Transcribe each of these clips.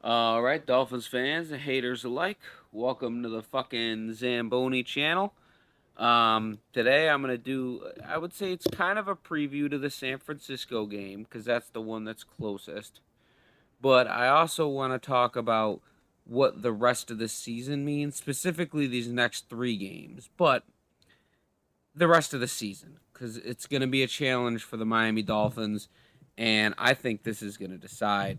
All right, Dolphins fans and haters alike, welcome to the fucking Zamboni channel. Today I'm gonna do, I would say it's kind of a preview to the San Francisco game because that's the one that's closest. But I also want to talk about what the rest of the season means, specifically these next three games, but the rest of the season because it's gonna be a challenge for the Miami Dolphins, and I think this is gonna decide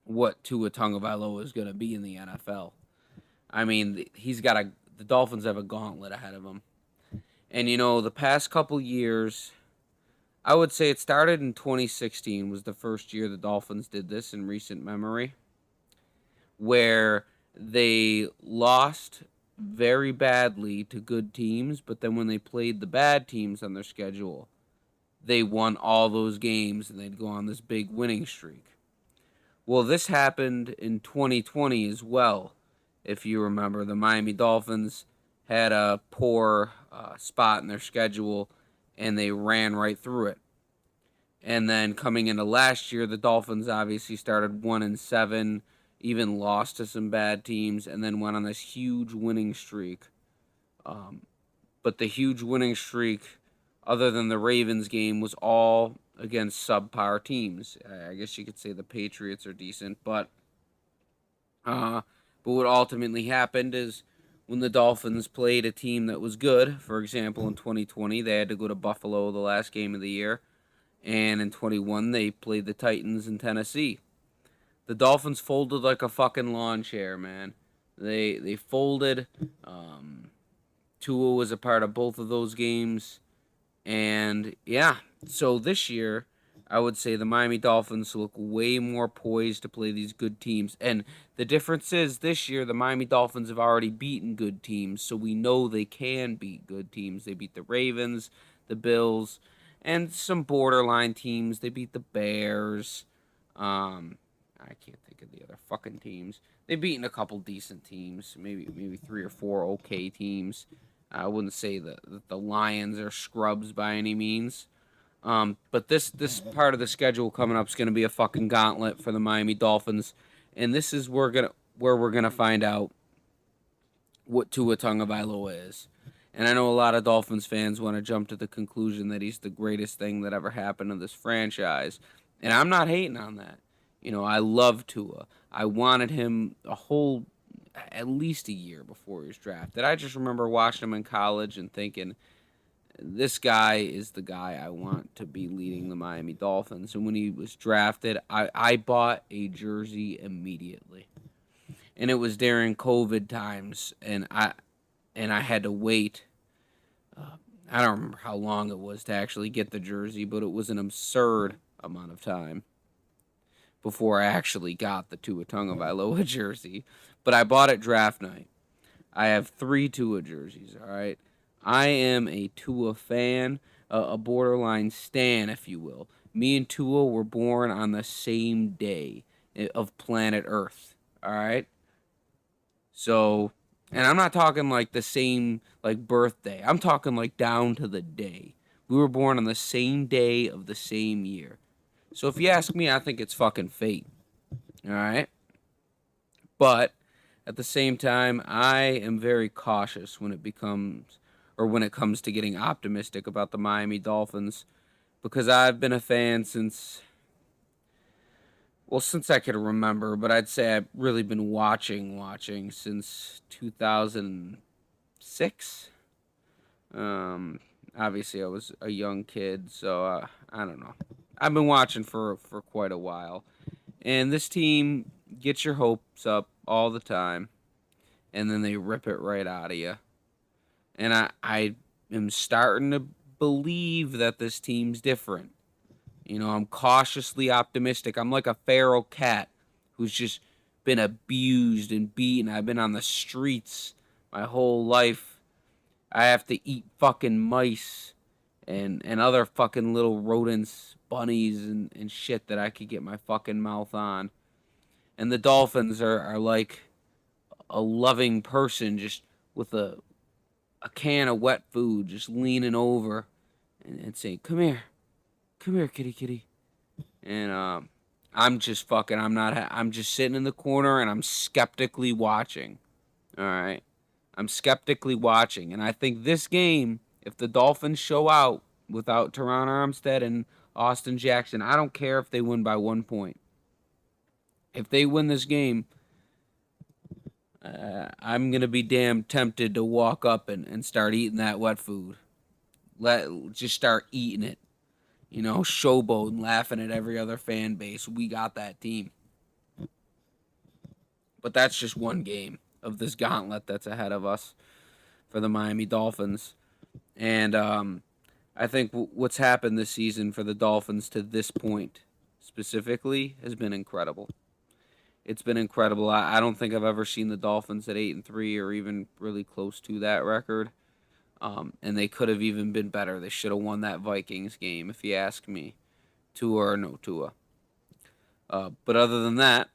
what Tua Tagovailoa is going to be in the NFL. I mean, the Dolphins have a gauntlet ahead of them. And the past couple years, I would say it started in 2016 was the first year the Dolphins did this in recent memory, where they lost very badly to good teams, but then when they played the bad teams on their schedule, they won all those games and they'd go on this big winning streak. Well, this happened in 2020 as well. If you remember, the Miami Dolphins had a poor spot in their schedule and they ran right through it. And then coming into last year, the Dolphins obviously started 1-7, even lost to some bad teams, and then went on this huge winning streak. Um, but the huge winning streak, other than the Ravens game, was all against subpar teams. I guess you could say the Patriots are decent, uh, but what ultimately happened is when the Dolphins played a team that was good, for example, in 2020, they had to go to Buffalo the last game of the year, and in 21 they played the Titans in Tennessee. The Dolphins folded like a fucking lawn chair, man. They folded. Tua was a part of both of those games. And yeah, so this year, I would say the Miami Dolphins look way more poised to play these good teams. And the difference is this year, the Miami Dolphins have already beaten good teams, so we know they can beat good teams. They beat the Ravens, the Bills, and some borderline teams. They beat the Bears. I can't think of the other fucking teams. They've beaten a couple decent teams, maybe three or four okay teams. I wouldn't say that the Lions are scrubs by any means. But this part of the schedule coming up is going to be a fucking gauntlet for the Miami Dolphins, and this is where we're gonna find out what Tua Tagovailoa is. And I know a lot of Dolphins fans want to jump to the conclusion that he's the greatest thing that ever happened to this franchise, and I'm not hating on that. I love Tua. I wanted him at least a year before he was drafted. I just remember watching him in college and thinking, this guy is the guy I want to be leading the Miami Dolphins. And when he was drafted, I bought a jersey immediately. And it was during COVID times, and I had to wait. I don't remember how long it was to actually get the jersey, but it was an absurd amount of time before I actually got the Tua Tagovailoa jersey. But I bought it draft night. I have three Tua jerseys, all right? I am a Tua fan, a borderline stan, if you will. Me and Tua were born on the same day of planet Earth, all right? So, and I'm not talking like the same, like birthday. I'm talking like down to the day. We were born on the same day of the same year. So if you ask me, I think it's fucking fate, all right? But at the same time, I am very cautious when it comes to getting optimistic about the Miami Dolphins because I've been a fan since I could remember, but I'd say I've really been watching since 2006. Obviously I was a young kid, so I don't know. I've been watching for quite a while. And this team gets your hopes up all the time, and then they rip it right out of you. And I am starting to believe that this team's different. I'm cautiously optimistic. I'm like a feral cat who's just been abused and beaten. I've been on the streets my whole life. I have to eat fucking mice and other fucking little rodents, bunnies, and shit that I could get my fucking mouth on. And the Dolphins are like a loving person just with a can of wet food, just leaning over and saying, come here, kitty, kitty. And I'm just sitting in the corner and I'm skeptically watching. All right. I'm skeptically watching. And I think this game, if the Dolphins show out without Teron Armstead and Austin Jackson, I don't care if they win by 1 point. If they win this game, I'm going to be damn tempted to walk up and start eating that wet food. Just start eating it. Showboating, laughing at every other fan base. We got that team. But that's just one game of this gauntlet that's ahead of us for the Miami Dolphins. And I think what's happened this season for the Dolphins to this point specifically has been incredible. It's been incredible. I don't think I've ever seen the Dolphins at 8-3 or even really close to that record. And they could have even been better. They should have won that Vikings game, if you ask me. Tua or no Tua. But other than that,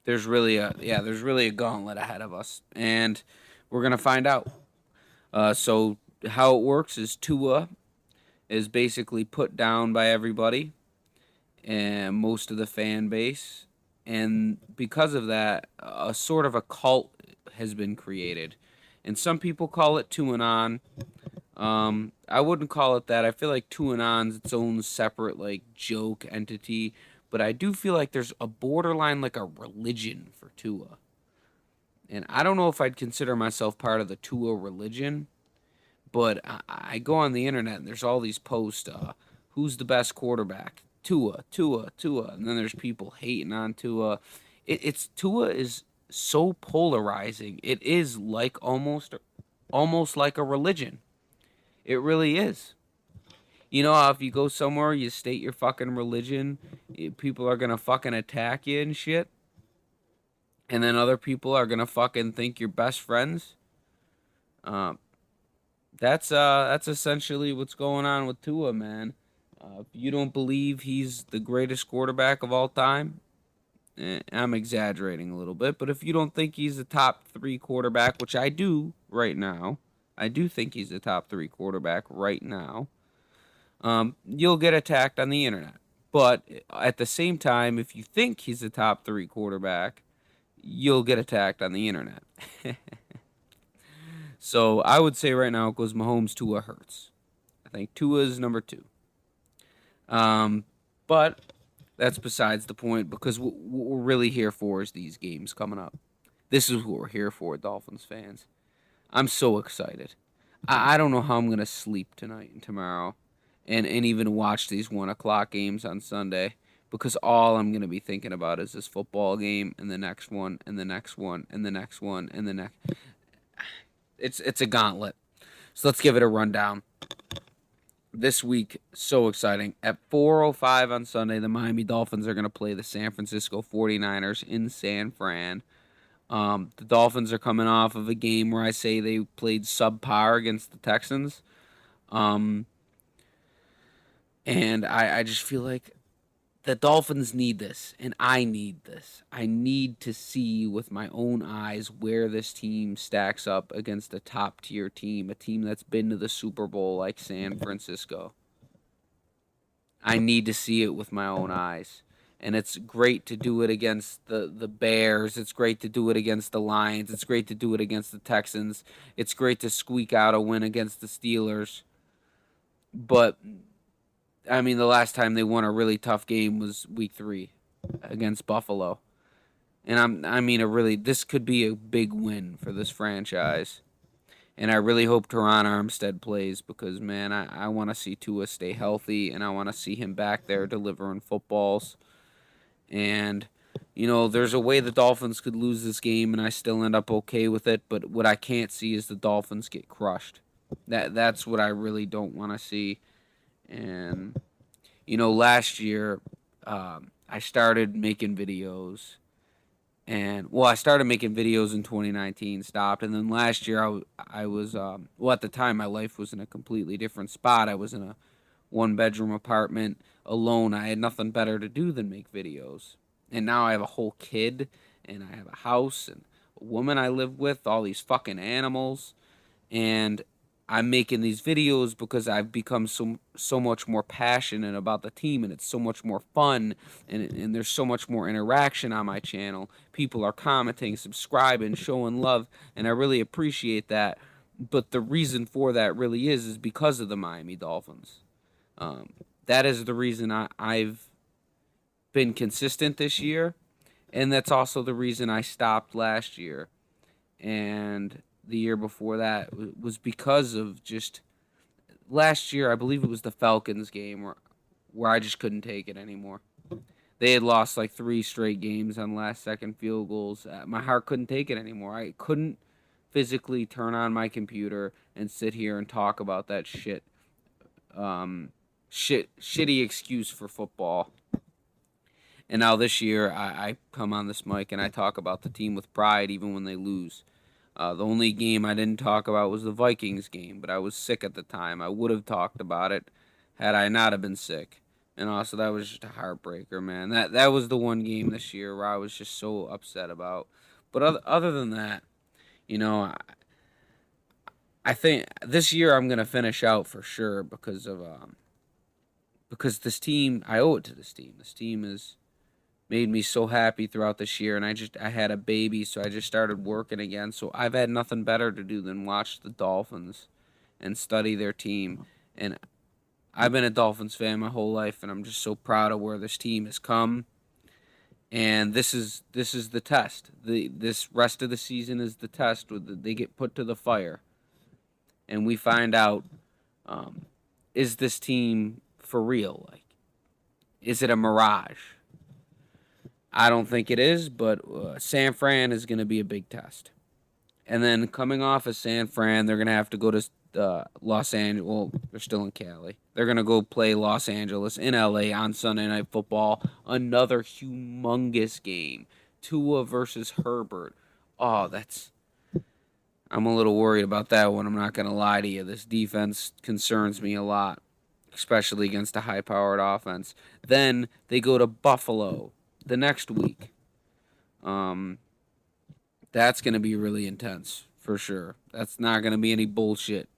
there's really a gauntlet ahead of us, and we're gonna find out. So how it works is Tua is basically put down by everybody and most of the fan base, and because of that, a sort of a cult has been created, and some people call it Tuanon. I wouldn't call it that. I feel like Tuanon's its own separate like joke entity, but I do feel like there's a borderline like a religion for Tua. And I don't know if I'd consider myself part of the Tua religion, but I go on the internet and there's all these posts. Who's the best quarterback? Tua, Tua, Tua, and then there's people hating on Tua. It's Tua is so polarizing. It is like almost like a religion. It really is. You know how if you go somewhere, you state your fucking religion, people are gonna fucking attack you and shit, and then other people are gonna fucking think you're best friends. Uh, that's essentially what's going on with Tua, man. If you don't believe he's the greatest quarterback of all time, I'm exaggerating a little bit, but if you don't think he's a top three quarterback, which I do right now, I do think he's a top three quarterback right now. You'll get attacked on the internet. But at the same time, if you think he's a top three quarterback, you'll get attacked on the internet. So I would say right now it goes Mahomes, Tua, Hurts. I think Tua is number two. But that's besides the point because what we're really here for is these games coming up. This is what we're here for, Dolphins fans. I'm so excited. I don't know how I'm going to sleep tonight and tomorrow and even watch these 1 o'clock games on Sunday because all I'm going to be thinking about is this football game and the next one and the next one and the next one and the next. It's a gauntlet. So let's give it a rundown. This week, so exciting. At 4:05 on Sunday, the Miami Dolphins are going to play the San Francisco 49ers in San Fran. The Dolphins are coming off of a game where I say they played subpar against the Texans. And I just feel like the Dolphins need this, and I need this. I need to see with my own eyes where this team stacks up against a top-tier team, a team that's been to the Super Bowl like San Francisco. I need to see it with my own eyes. And it's great to do it against the Bears. It's great to do it against the Lions. It's great to do it against the Texans. It's great to squeak out a win against the Steelers. But I mean, the last time they won a really tough game was Week 3 against Buffalo, and this could be a big win for this franchise, and I really hope Teron Armstead plays because man, I want to see Tua stay healthy, and I want to see him back there delivering footballs, and there's a way the Dolphins could lose this game, and I still end up okay with it, but what I can't see is the Dolphins get crushed. That's what I really don't want to see. And, last year, I started making videos. I started making videos in 2019, stopped. And then last year, I was, at the time, my life was in a completely different spot. I was in a one-bedroom apartment alone. I had nothing better to do than make videos. And now I have a whole kid, and I have a house, and a woman I live with, all these fucking animals. And I'm making these videos because I've become so much more passionate about the team, and it's so much more fun, and there's so much more interaction on my channel. People are commenting, subscribing, showing love, and I really appreciate that. But the reason for that really is because of the Miami Dolphins. Um, that is the reason I've been consistent this year, and that's also the reason I stopped last year and the year before that was because of just last year. I believe it was the Falcons game where I just couldn't take it anymore. They had lost like 3 straight games on last second field goals. My heart couldn't take it anymore. I couldn't physically turn on my computer and sit here and talk about that shitty excuse for football. And now this year, I come on this mic and I talk about the team with pride, even when they lose. The only game I didn't talk about was the Vikings game, but I was sick at the time. I would have talked about it had I not have been sick. And also, that was just a heartbreaker, man. That was the one game this year where I was just so upset about. But other than that, you know, I think this year I'm gonna finish out for sure because this team, I owe it to this team. This team is made me so happy throughout this year, and I had a baby, so I just started working again. So I've had nothing better to do than watch the Dolphins and study their team. And I've been a Dolphins fan my whole life, and I'm just so proud of where this team has come. And this is the test. This rest of the season is the test. They get put to the fire, and we find out, is this team for real? Like, is it a mirage? I don't think it is, but San Fran is going to be a big test. And then coming off of San Fran, they're going to have to go to Los Angeles. Well, they're still in Cali. They're going to go play Los Angeles in LA on Sunday Night Football. Another humongous game. Tua versus Herbert. Oh, I'm a little worried about that one. I'm not going to lie to you. This defense concerns me a lot, especially against a high-powered offense. Then they go to Buffalo the next week. That's going to be really intense for sure. That's not going to be any bullshit,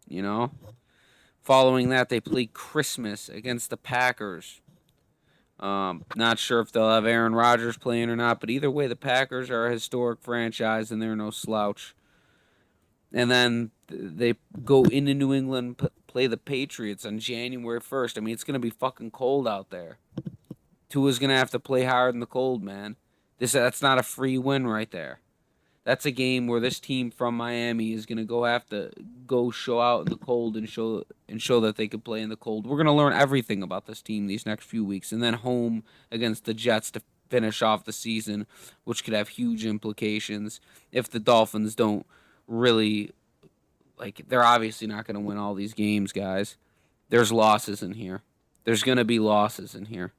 you know? Following that, they play Christmas against the Packers. Not sure if they'll have Aaron Rodgers playing or not, but either way, the Packers are a historic franchise and they're no slouch. And then they go into New England, play the Patriots on January 1st. I mean, it's going to be fucking cold out there. Tua's going to have to play hard in the cold, man. That's not a free win right there. That's a game where this team from Miami is going to have to go show out in the cold and show that they can play in the cold. We're going to learn everything about this team these next few weeks, and then home against the Jets to finish off the season, which could have huge implications if the Dolphins don't really, like, they're obviously not going to win all these games, guys. There's losses in here. There's going to be losses in here.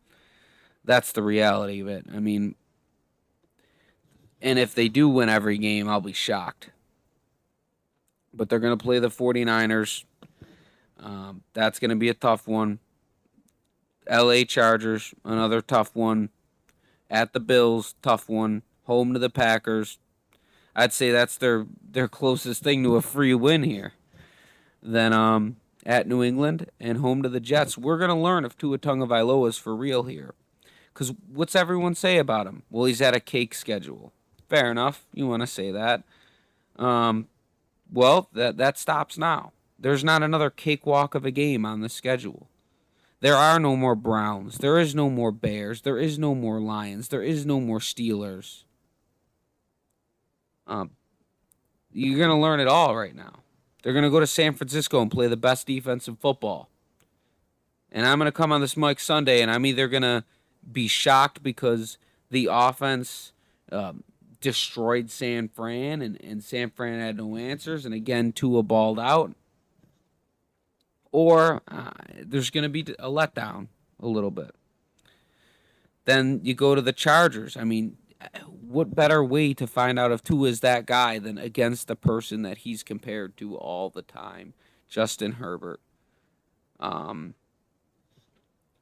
That's the reality of it. I mean, and if they do win every game, I'll be shocked. But they're going to play the 49ers. That's going to be a tough one. LA Chargers, another tough one. At the Bills, tough one. Home to the Packers. I'd say that's their closest thing to a free win here. Then at New England and home to the Jets. We're going to learn if Tua Tagovailoa is for real here. Because what's everyone say about him? Well, he's at a cake schedule. Fair enough. You want to say that. Well, that stops now. There's not another cakewalk of a game on the schedule. There are no more Browns. There is no more Bears. There is no more Lions. There is no more Steelers. You're going to learn it all right now. They're going to go to San Francisco and play the best defense in football. And I'm going to come on this mic Sunday, and I'm either going to be shocked because the offense destroyed San Fran, and San Fran had no answers, and again, Tua balled out. Or there's going to be a letdown a little bit. Then you go to the Chargers. I mean, what better way to find out if Tua is that guy than against the person that he's compared to all the time, Justin Herbert.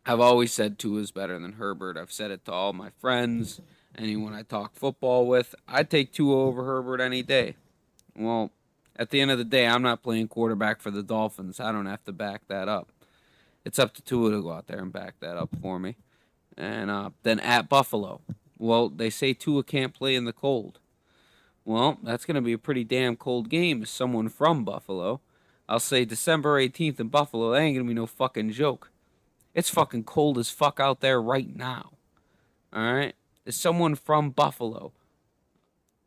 I've always said Tua is better than Herbert. I've said it to all my friends, anyone I talk football with. I'd take Tua over Herbert any day. Well, At the end of the day, I'm not playing quarterback for the Dolphins. I don't have to back that up. It's up to Tua to go out there and back that up for me. And then at Buffalo. Well, they say Tua can't play in the cold. Well, that's going to be a pretty damn cold game as someone from Buffalo. I'll say December 18th in Buffalo, that ain't going to be no fucking joke. It's fucking cold as fuck out there right now. Alright? As someone from Buffalo,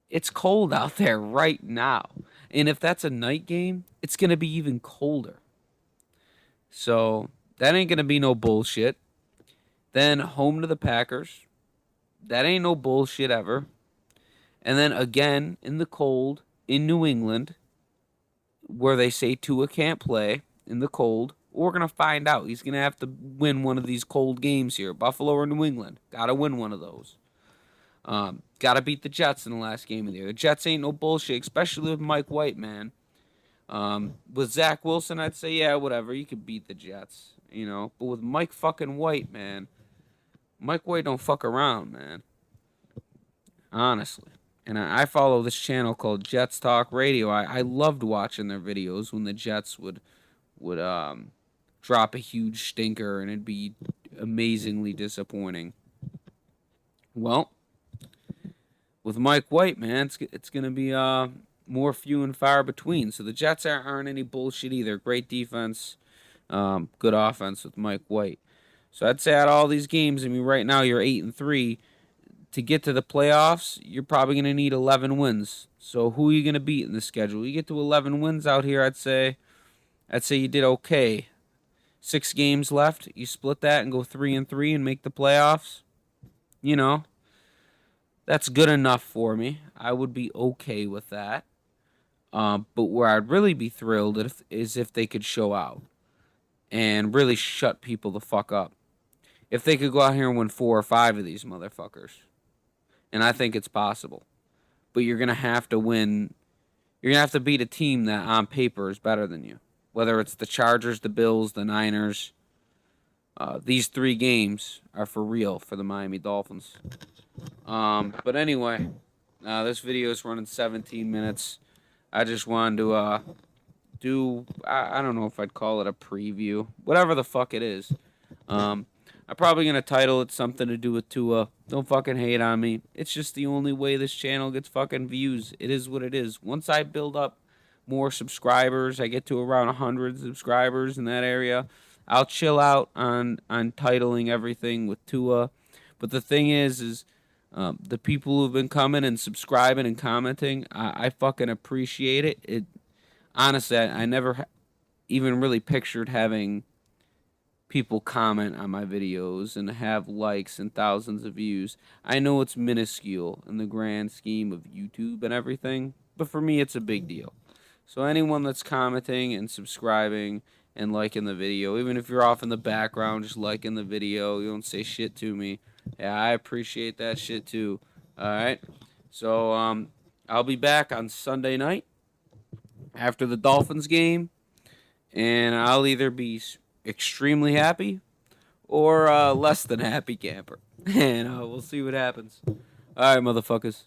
it's cold out there right now. And if that's a night game, it's going to be even colder. So, that ain't going to be no bullshit. Then home to the Packers. That ain't no bullshit ever. And then again in the cold in New England, where they say Tua can't play in the cold. We're going to find out. He's going to have to win one of these cold games here. Buffalo or New England. Got to win one of those. Got to beat the Jets in the last game of the year. The Jets ain't no bullshit, especially with Mike White, man. With Zach Wilson, I'd say, yeah, whatever. You could beat the Jets, you know. But with Mike fucking White, man, Mike White don't fuck around, man. Honestly. And I follow this channel called Jets Talk Radio. I loved watching their videos when the Jets would drop a huge stinker and it'd be amazingly disappointing. Well, with Mike White, man, it's going to be more few and far between. So the Jets aren't any bullshit either. Great defense, good offense with Mike White. So I'd say out of all these games, I mean, right now you're 8-3. To get to the playoffs, you're probably going to need 11 wins. So who are you going to beat in the schedule? You get to 11 wins out here, I'd say you did okay. 6 games left. You split that and go 3-3 and make the playoffs. You know, that's good enough for me. I would be okay with that. But where I'd really be thrilled is if they could show out and really shut people the fuck up. If they could go out here and win 4 or 5 of these motherfuckers. And I think it's possible. But you're going to have to win. You're going to have to beat a team that on paper is better than you. Whether it's the Chargers, the Bills, the Niners. These 3 games are for real for the Miami Dolphins. But anyway, this video is running 17 minutes. I just wanted to do, I don't know if I'd call it a preview. Whatever the fuck it is. I'm probably going to title it something to do with Tua. Don't fucking hate on me. It's just the only way this channel gets fucking views. It is what it is. Once I build up more subscribers, I get to around 100 subscribers in that area, I'll chill out on titling everything with Tua. But the thing is the people who've been coming and subscribing and commenting, I fucking appreciate it. Honestly, I never even really pictured having people comment on my videos and have likes and thousands of views. I know it's minuscule in the grand scheme of YouTube and everything, but for me it's a big deal. So anyone that's commenting and subscribing and liking the video, even if you're off in the background just liking the video, you don't say shit to me, yeah, I appreciate that shit too. Alright? So I'll be back on Sunday night after the Dolphins game, and I'll either be extremely happy or less than happy camper. And we'll see what happens. All right, motherfuckers.